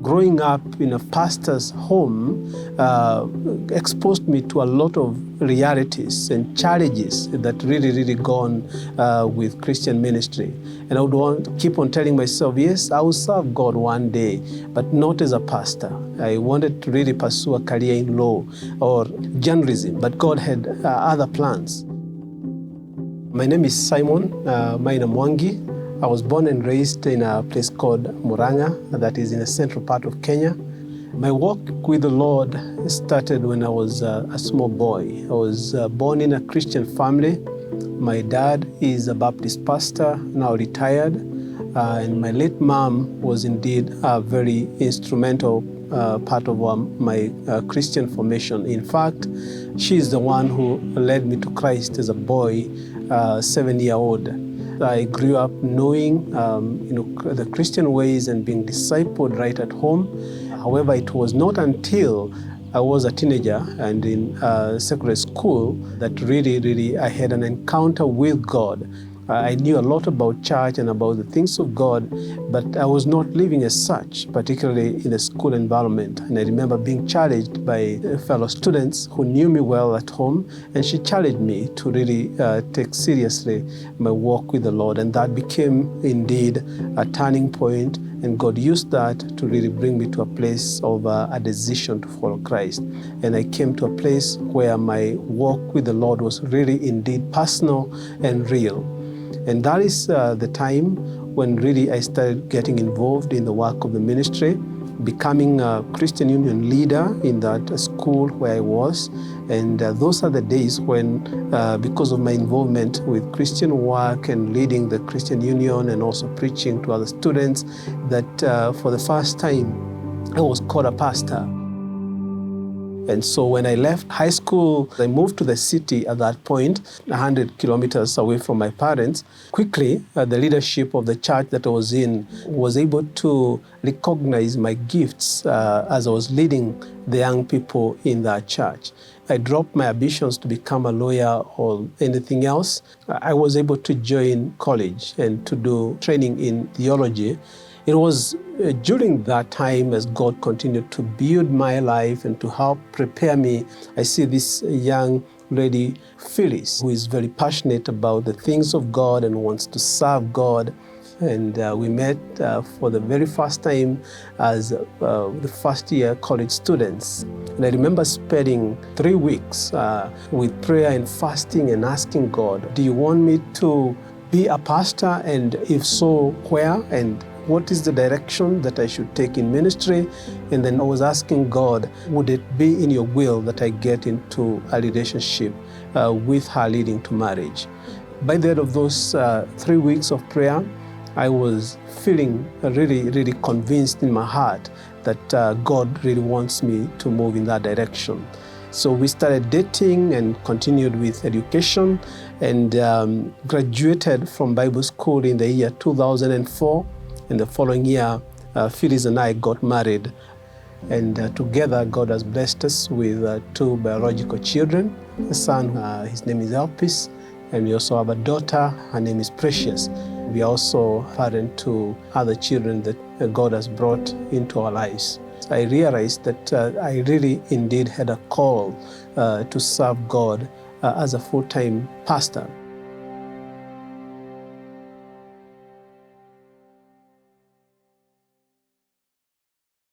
Growing up in a pastor's home exposed me to a lot of realities and challenges that really gone with Christian ministry. And I would want to keep on telling myself, yes, I will serve God one day, but not as a pastor. I wanted to really pursue a career in law or journalism, but God had other plans. My name is Simon Maina Mwangi. I was born and raised in a place called Murang'a, that is in the central part of Kenya. My walk with the Lord started when I was a small boy. I was born in a Christian family. My dad is a Baptist pastor, now retired, and my late mom was indeed a very instrumental part of my Christian formation. In fact, she is the one who led me to Christ as a boy, 7-year-old. I grew up knowing the Christian ways and being discipled right at home. However, it was not until I was a teenager and in secondary school that really I had an encounter with God. I knew a lot about church and about the things of God, but I was not living as such, particularly in the school environment. And I remember being challenged by fellow students who knew me well at home, and she challenged me to really take seriously my walk with the Lord. And that became indeed a turning point, and God used that to really bring me to a place of a decision to follow Christ. And I came to a place where my walk with the Lord was really indeed personal and real. And that is the time when really I started getting involved in the work of the ministry, becoming a Christian Union leader in that school where I was. And those are the days when, because of my involvement with Christian work and leading the Christian Union and also preaching to other students, that for the first time I was called a pastor. And so when I left high school, I moved to the city at that point, 100 kilometers away from my parents. Quickly, the leadership of the church that I was in was able to recognize my gifts as I was leading the young people in that church. I dropped my ambitions to become a lawyer or anything else. I was able to join college and to do training in theology. It was during that time, as God continued to build my life and to help prepare me, I see this young lady, Phyllis, who is very passionate about the things of God and wants to serve God. And we met for the very first time as the first year college students. And I remember spending 3 weeks with prayer and fasting and asking God, do you want me to be a pastor? And if so, where? And what is the direction that I should take in ministry? And then I was asking God, would it be in your will that I get into a relationship with her leading to marriage? By the end of those 3 weeks of prayer, I was feeling really convinced in my heart that God really wants me to move in that direction. So we started dating and continued with education and graduated from Bible school in the year 2004. In the following year, Phyllis and I got married. And together, God has blessed us with 2 biological children. A son, his name is Elpis, and we also have a daughter, her name is Precious. We are also parent to other children that God has brought into our lives. I realized that I really indeed had a call to serve God as a full-time pastor.